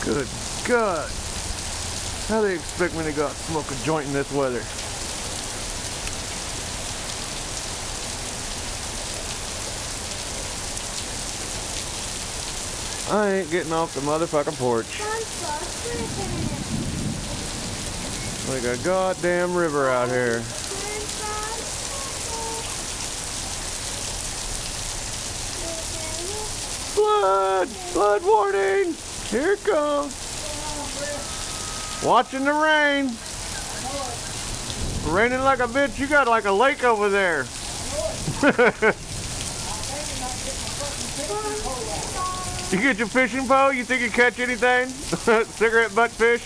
Good God. How do they expect me to go out and smoke a joint in this weather? I ain't getting off the motherfucking porch. Like a goddamn river out here. Flood! Flood warning! Here it comes! Watching the rain! Raining like a bitch. You got like a lake over there. You get your fishing pole? You think you catch anything? Cigarette butt fish?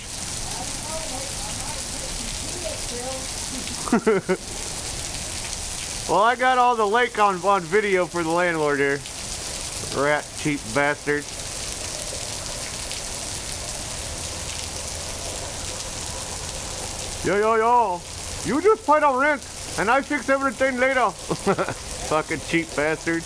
Well, I got all the lake on video for the landlord here. Rat cheap bastard. Yo. You just pay the rent and I fix everything later. Fucking cheap bastard.